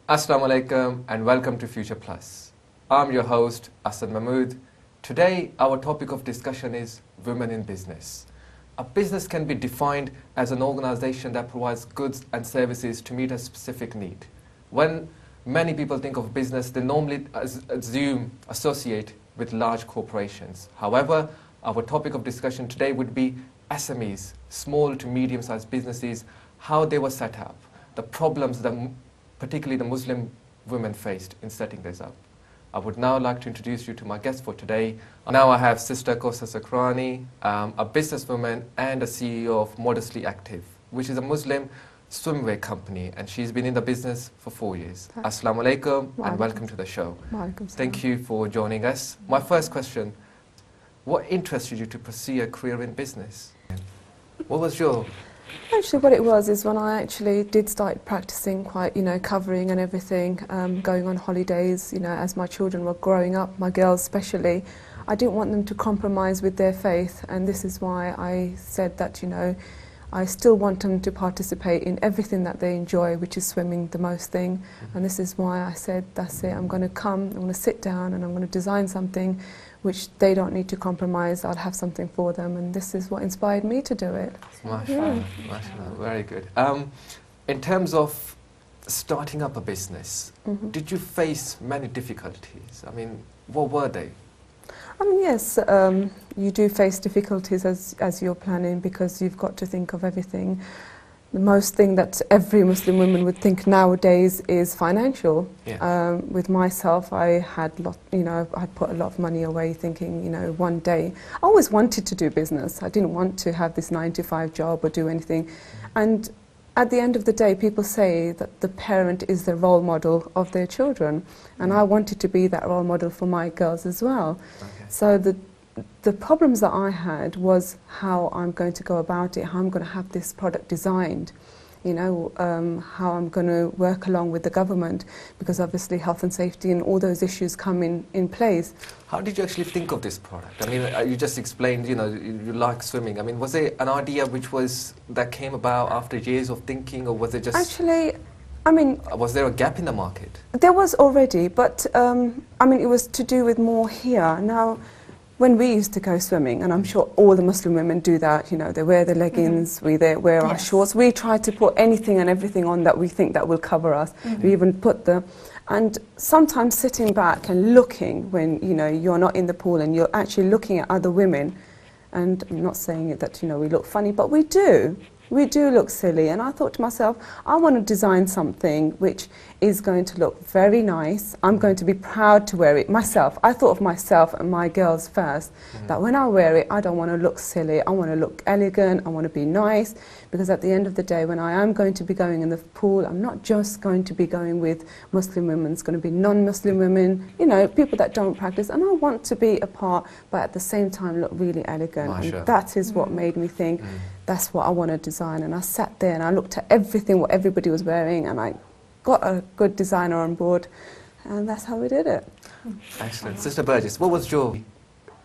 Assalamu alaikum and welcome to Future Plus. I'm your host, Asad Mahmood. Today, our topic of discussion is women in business. A business can be defined as an organization that provides goods and services to meet a specific need. When many people think of business, they normally associate with large corporations. However, our topic of discussion today would be SMEs, small to medium-sized businesses, how they were set up, the problems that particularly the Muslim women faced in setting this up. I would now like to introduce you to my guest for today. Now I have Sister Kausar Sacranie, a businesswoman and a CEO of Modestly Active, which is a Muslim swimwear company, and she's been in the business for 4 years. Assalamu alaikum and welcome to the show. Thank you for joining us. My first question, what interested you to pursue a career in business? What was your... Actually, what it was is when I actually did start practicing quite, covering and everything, going on holidays, as my children were growing up, my girls especially, I didn't want them to compromise with their faith, and this is why I said that, I still want them to participate in everything that they enjoy, which is swimming, the most thing. And this is why I said, that's it, I'm going to sit down and I'm going to design something which they don't need to compromise. I'll have something for them, and this is what inspired me to do it. MashaAllah, MashaAllah, very good. In terms of starting up a business, did you face many difficulties? I mean, what were they? Yes, you do face difficulties as you're planning, because you've got to think of everything. The most thing that every Muslim woman would think nowadays is financial. Yeah. With myself, I had I'd put a lot of money away, thinking, one day. I always wanted to do business. I didn't want to have this 9-to-5 job or do anything. And at the end of the day, people say that the parent is the role model of their children, and I wanted to be that role model for my girls as well. Okay. So the problems that I had was how I'm going to go about it, how I'm going to have this product designed, how I'm going to work along with the government, because obviously health and safety and all those issues come in place. How did you actually think of this product? I mean, you just explained, you like swimming. I mean, was it an idea that came about after years of thinking, or was it just... Actually, was there a gap in the market? There was already, but it was to do with more here. Now, when we used to go swimming, and I'm sure all the Muslim women do that, they wear the leggings, we wear our shorts, we try to put anything and everything on that we think that will cover us. We even put and sometimes sitting back and looking when, you're not in the pool and you're actually looking at other women, and I'm not saying it that, we look funny, but we do. We do look silly, and I thought to myself, I want to design something which is going to look very nice. I'm going to be proud to wear it myself. I thought of myself and my girls first, that when I wear it, I don't want to look silly. I want to look elegant. I want to be nice, because at the end of the day, when I am going to be going in the pool, I'm not just going to be going with Muslim women. It's going to be non-Muslim women, people that don't practice, and I want to be a part, but at the same time look really elegant. And that is what made me think, that's what I want to design. And I sat there and I looked at everything, what everybody was wearing, and I got a good designer on board, and that's how we did it. Excellent. Sister Burgess, what was your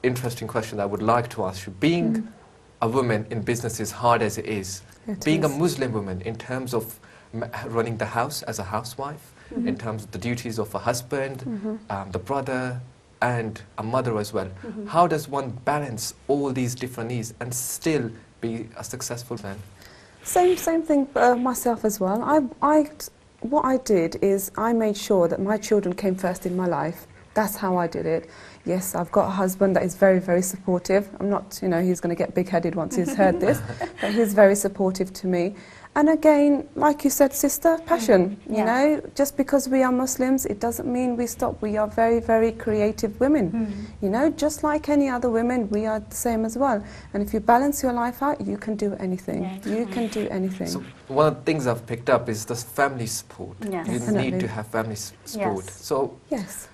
interesting question I would like to ask you? Being a woman in business is hard as it is. Being a Muslim woman in terms of running the house as a housewife, in terms of the duties of a husband, the brother, and a mother as well. How does one balance all these different needs and still be a successful man? Same thing myself as well. What I did is I made sure that my children came first in my life. That's how I did it. Yes, I've got a husband that is very, very supportive. I'm not, he's going to get big-headed once he's heard this, but he's very supportive to me. And again, like you said, sister, passion. Just because we are Muslims, it doesn't mean we stop. We are very, very creative women. Just like any other women, we are the same as well. And if you balance your life out, you can do anything. You can do anything. So one of the things I've picked up is the family support. Yes. You Definitely. need to have family support. Yes. So, Yes.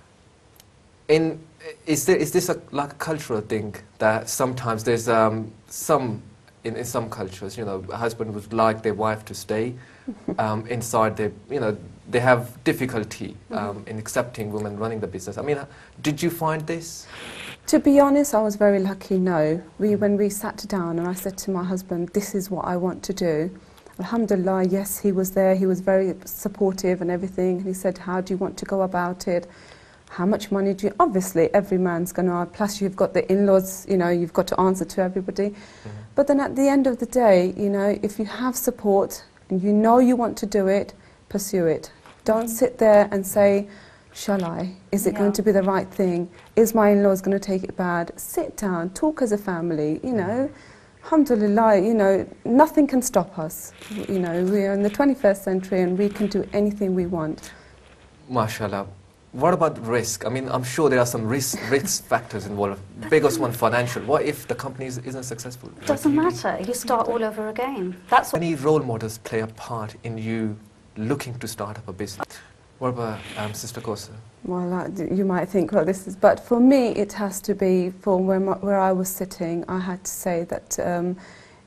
is this like a cultural thing that sometimes there's in some cultures, a husband would like their wife to stay inside they have difficulty in accepting women running the business. I mean, did you find this? To be honest, I was very lucky, no. When we sat down and I said to my husband, this is what I want to do, alhamdulillah, yes, he was there. He was very supportive and everything. He said, how do you want to go about it? How much money do you... Obviously, every man's going to... Plus, you've got the in-laws, you know, you've got to answer to everybody. But then at the end of the day, you know, if you have support and you know you want to do it, pursue it. Don't sit there and say, shall I? Is it going to be the right thing? Is my in-laws going to take it bad? Sit down, talk as a family, you know. Alhamdulillah, you know, nothing can stop us. You know, we are in the 21st century and we can do anything we want. MashaAllah. What about risk? I mean, I'm sure there are some risk factors involved. Biggest one, financial. What if the company isn't successful? Doesn't matter. You start all over again. That's what any role models play a part in you looking to start up a business. What about Sister Kausar? Well, you might think, well, this is... But for me, it has to be, from where I was sitting, I had to say that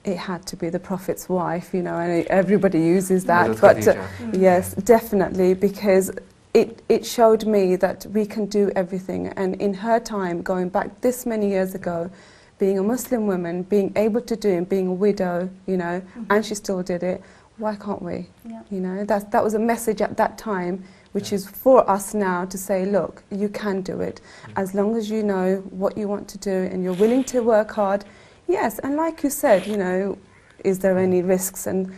it had to be the Prophet's wife, you know, and everybody uses that. But yes, definitely, because it showed me that we can do everything. And in her time, going back this many years ago, being a Muslim woman, being able to do it, being a widow, you know, and she still did it, why can't we? Yeah. You know, that was a message at that time, which is for us now to say, look, you can do it. As long as you know what you want to do and you're willing to work hard. Yes, and like you said, you know, is there any risks? And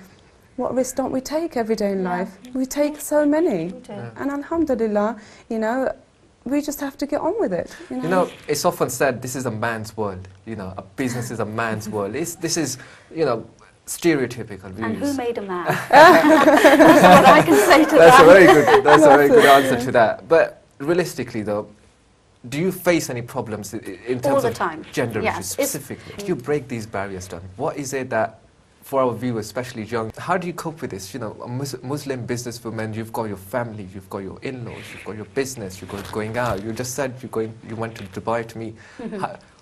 what risks don't we take every day in life? We take so many. we do. And alhamdulillah, you know, we just have to get on with it. You know, it's often said this is a man's world. You know, a business is a man's world. This is, you know, stereotypical views. And who made a man? That's what I can say to that. That's a very good answer to that. But realistically, though, do you face any problems in terms of gender issues specifically? Do you break these barriers down? What is it that, for our viewers, especially young, how do you cope with this? You know, a Muslim businesswoman, you've got your family, you've got your in-laws, you've got your business, you're going out. You just said you went to Dubai to meet.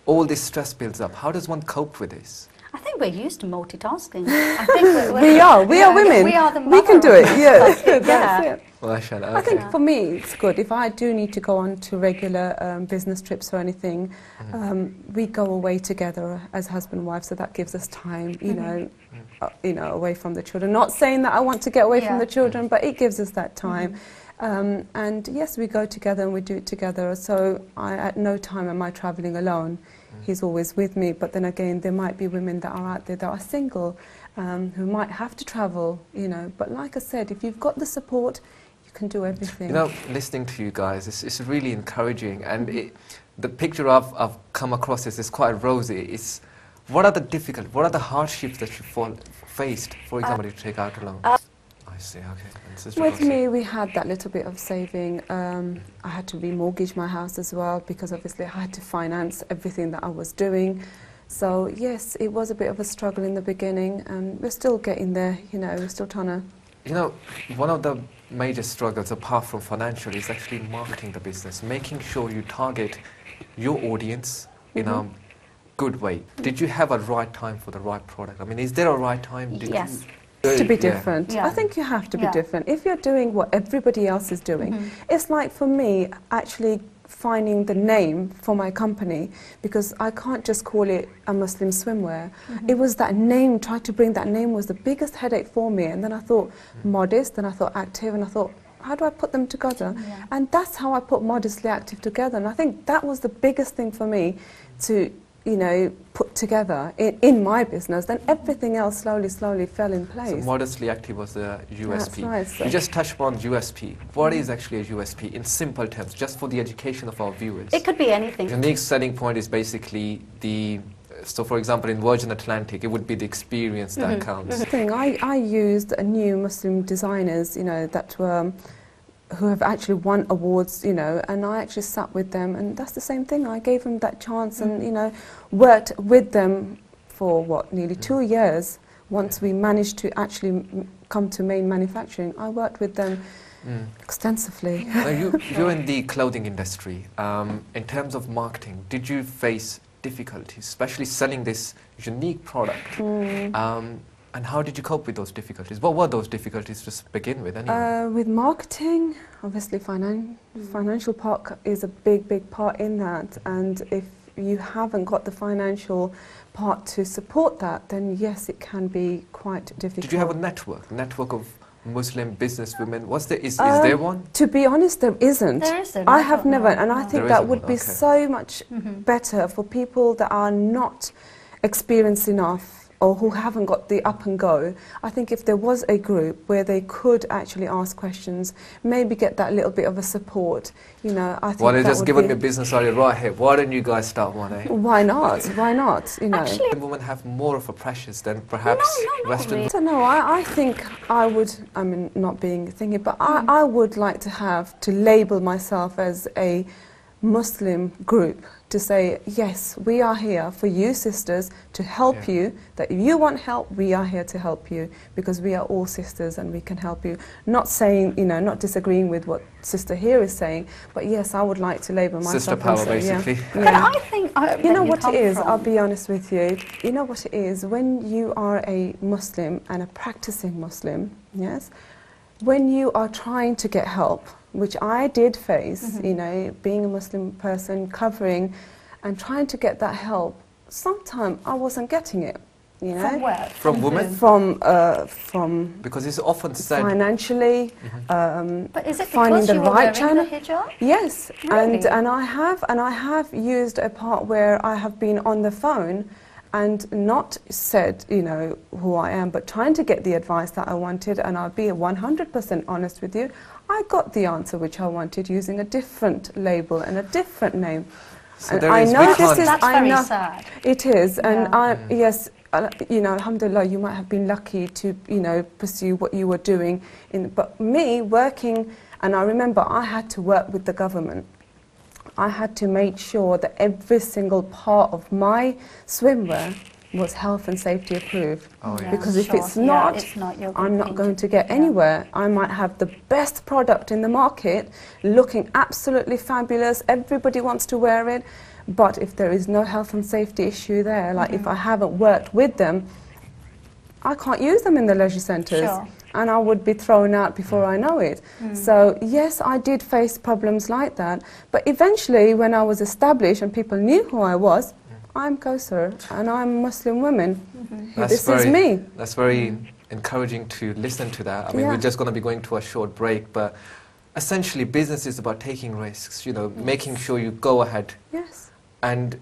All this stress builds up. How does one cope with this? I think we're used to multitasking. I think we are women. We are the we can do it, yes. That's it. Mashallah, okay. I think for me it's good. If I do need to go on to regular business trips or anything, we go away together as husband and wife, so that gives us time, you know, away from the children. Not saying that I want to get away from the children, but it gives us that time. And yes, we go together and we do it together. So at no time am I travelling alone. He's always with me. But then again, there might be women that are out there that are single, who might have to travel, you know. But like I said, if you've got the support, you can do everything. You know, listening to you guys, it's really encouraging. And the picture I've come across is quite rosy. What are the hardships that you faced, for example, to take out alone? I see, okay. With me, we had that little bit of saving. I had to remortgage my house as well, because obviously I had to finance everything that I was doing. So yes, it was a bit of a struggle in the beginning, and we're still getting there, you know, we're still trying to... You know, one of the major struggles, apart from financial, is actually marketing the business, making sure you target your audience in a good way. Did you have a right time for the right product? I mean, is there a right time? Yes. To be different. I think you have to be different. If you're doing what everybody else is doing, it's like for me actually finding the name for my company, because I can't just call it a Muslim swimwear. It was that name, trying to bring that name was the biggest headache for me. And then I thought modest, and I thought active, and I thought, how do I put them together? And that's how I put modestly active together. And I think that was the biggest thing for me to, you know, put together in my business. Then everything else slowly fell in place. So modestly active was the USP. That's right, so. You just touched upon USP. What is actually a USP in simple terms, just for the education of our viewers? It could be anything. The unique selling point is basically so for example in Virgin Atlantic, it would be the experience that counts. I used new Muslim designers, you know, that were who have actually won awards, you know, and I actually sat with them, and that's the same thing. I gave them that chance and, you know, worked with them for, what, nearly 2 years. Once we managed to actually come to main manufacturing, I worked with them extensively. Now you're in the clothing industry. In terms of marketing, did you face difficulties, especially selling this unique product? And how did you cope with those difficulties? What were those difficulties to begin with anyway? With marketing, obviously financial part is a big part in that. And if you haven't got the financial part to support that, then yes, it can be quite difficult. Did you have a network of Muslim businesswomen? Is there one? To be honest, there isn't. There isn't. I have never, and I think There that isn't would one, be okay. so much better for people that are not experienced enough or who haven't got the up and go. I think if there was a group where they could actually ask questions, maybe get that little bit of a support, you know, I think Well, they that just would given be- me a business idea right here. Why don't you guys start one, eh? Why not? Why not? You know. Actually, Women have more of a pressures than perhaps not Western really. I don't know. I think I would. I mean, not being thingy, but I would like to have to label myself as a Muslim group to say, yes, we are here for you sisters to help Yeah. you, that if you want help, we are here to help you because we are all sisters and we can help you. Not saying, you know, not disagreeing with what Sister here is saying, but yes, I would like to label myself Sister power, and say, yeah, basically. but yeah. I think You know what it come is, from. I'll be honest with you. You know what it is, when you are a Muslim and a practicing Muslim, yes, when you are trying to get help, which I did face, you know, being a Muslim person, covering and trying to get that help, sometimes I wasn't getting it, you know. From where? From women? From Because it's often said... financially, But is it finding because the you were right wearing channel. the hijab? Yes, Really? and I have used a part where I have been on the phone and not said, you know, who I am, but trying to get the advice that I wanted, and I'll be 100% honest with you, I got the answer which I wanted using a different label and a different name. So And there I is- know we this can't- is, That's I very know sad. it is, and Yeah. yes, you know, alhamdulillah, you might have been lucky to, you know, pursue what you were doing. But me working, and I remember I had to work with the government. I had to make sure that every single part of my swimwear was health and safety approved. Oh, yeah. Because if sure. it's Yeah, not, it's not, you're I'm not going going to- to get yeah. anywhere. I might have the best product in the market, looking absolutely fabulous, everybody wants to wear it, but if there is no health and safety issue there, like if I haven't worked with them, I can't use them in the leisure centres. Sure. And I would be thrown out before I know it. So yes, I did face problems like that, but eventually when I was established and people knew who I was, I'm Kausar and I'm Muslim woman. This is me. That's very encouraging to listen to that. I mean, Yeah. we're just going to be going to a short break, but essentially business is about taking risks, you know, making sure you go ahead Yes, and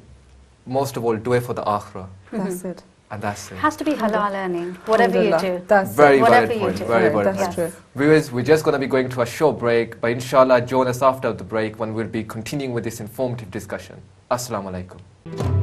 most of all do it for the akhirah. that's it. And that's it. Has to be halal earning, whatever you Alhamdulillah. do. That's Very it. Whatever valid you point, do. very Yeah, valid that's point. true. Viewers, we're just going to be going to a short break, but inshallah join us after the break when we'll be continuing with this informative discussion. Assalamu alaikum.